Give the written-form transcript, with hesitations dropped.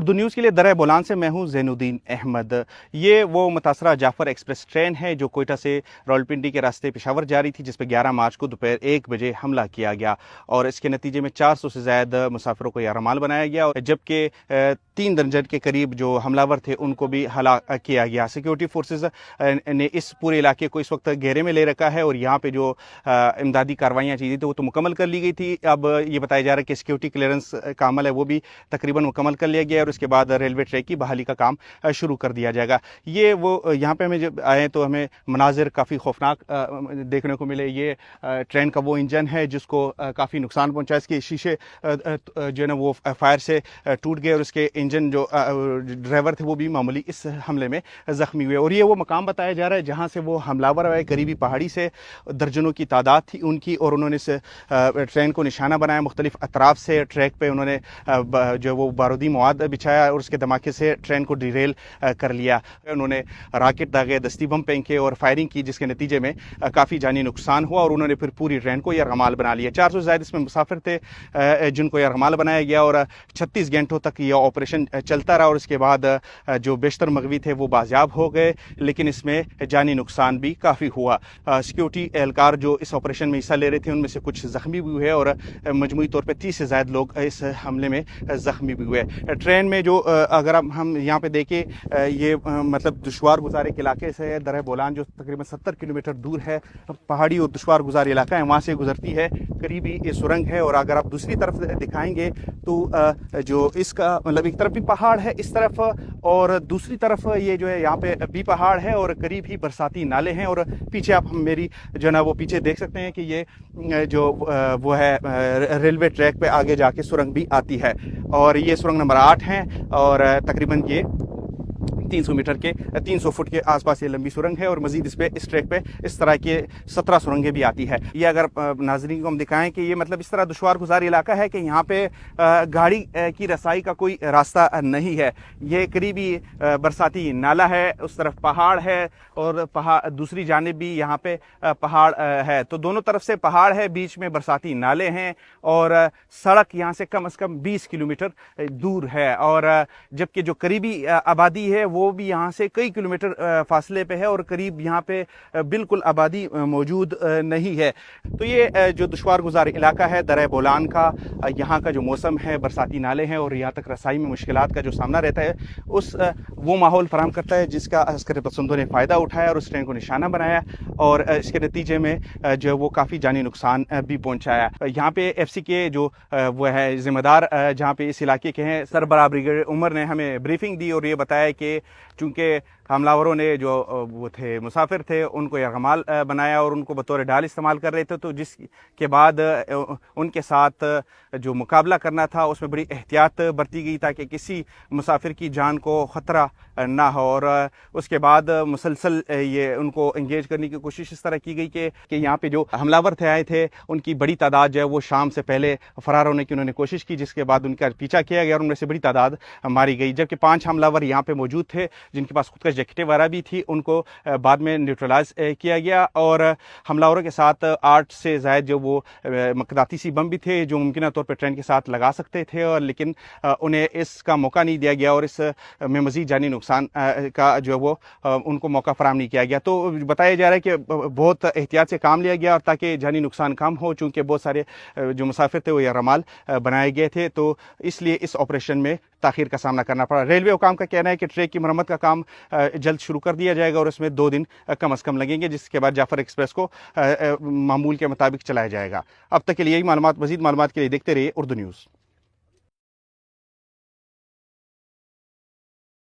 Urdu news के लिए दर बोलान से मैं हूं ज़ैनुद्दीन अहमद। ये वो मुतासरा जाफ़र एक्सप्रेस ट्रेन है जो कोयटा से रावलपिंडी के रास्ते पेशावर जा रही थी, जिस पर 11 मार्च को दोपहर 1 बजे हमला किया गया और इसके नतीजे में 400 से ज़्यादा मुसाफिरों को यारमाल बनाया गया, जबकि 3 दर्जन के करीब जो हमलावर थे उनको भी हलाक किया गया। सिक्योरिटी फोर्सेज ने इस पूरे इलाके को इस वक्त घेरे में ले रखा है और यहाँ पे जो इमदादी कार्रवाइयाँ चाहिए थी वो तो मुकम्मल कर ली गई थी। अब ये बताया जा रहा है कि सिक्योरिटी क्लियरेंस का अमल है वो भी तकरीबन मुकम्मल कर लिया गया और उसके बाद रेलवे ट्रैक की बहाली का काम शुरू कर दिया जाएगा। ये वो यहाँ पे हमें जब आए तो हमें मनाजिर काफ़ी खौफनाक देखने को मिले। ये ट्रेन का वो इंजन है जिसको काफ़ी नुकसान पहुंचा, इसके शीशे जो है ना वो फायर से टूट गए और उसके इंजन जो ड्राइवर थे वो भी मामूली इस हमले में ज़ख्मी हुए। और ये वो मकाम बताया जा रहा है जहाँ से वो हमलावर आए, करीबी पहाड़ी से दर्जनों की तादाद थी उनकी, और उन्होंने इस ट्रेन को निशाना बनाया। मुख्तलिफ अतराफ से ट्रैक पे उन्होंने जो वो बारूदी मवाद बिछाया और उसके धमाके से ट्रेन को डिरेल कर लिया। उन्होंने रॉकेट दागे, दस्ती बम फेंके और फायरिंग की, जिसके नतीजे में काफ़ी जानी नुकसान हुआ और उन्होंने फिर पूरी ट्रेन को यरगमाल बना लिया। 400 से ज़्यादा इसमें मुसाफिर थे जिनको यरगमाल बनाया गया और 36 घंटों तक यह ऑपरेशन चलता रहा और उसके बाद जो बेशतर मगवी थे वो बाजियाब हो गए, लेकिन इसमें जानी नुकसान भी काफ़ी हुआ। सिक्योरिटी एहलकार जो इस ऑपरेशन में हिस्सा ले रहे थे उनमें से कुछ ज़ख्मी भी हुए और मजमूई तौर पर 30 से ज़्यादा लोग इस हमले में ज़ख्मी भी हुए। ट्रेन में जो अगर हम यहाँ पे देखें, ये मतलब दुश्वार गुजार एक इलाके से है। दर बोलान जो तकरीबन 70 किलोमीटर दूर है, पहाड़ी और दुश्वार गुजार इलाका है, वहाँ से गुजरती है। करीबी ये सुरंग है और अगर आप दूसरी तरफ दिखाएंगे तो जो इसका मतलब एक तरफ भी पहाड़ है इस तरफ और दूसरी तरफ ये जो है यहाँ पे भी पहाड़ है और करीब ही बरसाती नाले हैं। और पीछे आप मेरी जो ना वो पीछे देख सकते हैं कि ये जो वो है रेलवे ट्रैक पे आगे जाके सुरंग भी आती है और ये सुरंग नंबर 8 है और तकरीबन ये 300 फुट के आसपास ये लंबी सुरंग है और मजीद इस ट्रैक पे इस तरह के 17 सुरंगें भी आती है। ये अगर नाज़रीन को हम दिखाएं कि ये मतलब इस तरह दुश्वार गुजार इलाका है कि यहाँ पे गाड़ी की रसाई का कोई रास्ता नहीं है। ये करीबी बरसाती नाला है, उस तरफ पहाड़ है और पहाड़ दूसरी जानिब भी यहाँ पे पहाड़ है, तो दोनों तरफ से पहाड़ है, बीच में बरसाती नाले हैं और सड़क यहाँ से कम 20 किलोमीटर दूर है। और जबकि जो करीबी आबादी है वो भी यहाँ से कई किलोमीटर फासले पे है और करीब यहाँ पे बिल्कुल आबादी मौजूद नहीं है। तो ये जो दुश्वार गुजार इलाका है दर बोलान का, यहाँ का जो मौसम है, बरसाती नाले हैं और यहाँ तक रसाई में मुश्किलात का जो सामना रहता है, उस वो माहौल फराहम करता है जिसका अस्कर पसंदों ने फ़ायदा उठाया और उस ट्रेन को निशाना बनाया और इसके नतीजे में जो वो काफ़ी जानी नुकसान भी पहुँचाया। यहाँ पे FC के जो वो है ज़िम्मेदार जहाँ पे इस इलाके के हैं, सरबराह ब्रिगेडियर उमर ने हमें ब्रीफिंग दी और ये बताया कि चूँकि हमलावरों ने जो वो थे मुसाफिर थे उनको यरगमाल बनाया और उनको बतौर ढाल इस्तेमाल कर रहे थे, तो जिसके बाद उनके साथ जो मुकाबला करना था उसमें बड़ी एहतियात बरती गई ताकि किसी मुसाफिर की जान को ख़तरा ना हो। और उसके बाद मुसलसल ये उनको इंगेज करने की कोशिश इस तरह की गई कि यहाँ पे जो हमलावर थे आए थे उनकी बड़ी तादाद जो है वो शाम से पहले फ़रार होने की उन्होंने कोशिश की, जिसके बाद उनका पीछा किया गया और उनमें से बड़ी तादाद मारी गई। जबकि 5 हमलावर यहाँ पे मौजूद थे जिनके पास खुद का जैकेटें वगैरह भी थी, उनको बाद में न्यूट्रलाइज किया गया और हमलावरों के साथ 8 से ज़ायद जो वो मकनातीसी बम भी थे जो मुमकिन तौर पर ट्रेन के साथ लगा सकते थे, और लेकिन उन्हें इसका मौका नहीं दिया गया और इस में मज़ीद जानी नुकसान का जो वो उनको मौका फराहम नहीं किया गया। तो बताया जा रहा है कि बहुत एहतियात से काम लिया गया और ताकि जानी नुकसान कम हो, चूँकि बहुत सारे जो मुसाफिर थे वो यरगमाल बनाए गए थे, तो इसलिए इस ऑपरेशन में ताख़ीर का सामना करना पड़ा। रेलवे हुकाम का कहना है कि ट्रैक की मरम्मत का काम जल्द शुरू कर दिया जाएगा और इसमें 2 दिन कम से कम लगेंगे, जिसके बाद जाफ़र एक्सप्रेस को मामूल के मुताबिक चलाया जाएगा। अब तक के लिए यही मालूमात, मज़ीद मालूमात के लिए देखते रहिए उर्दू न्यूज़।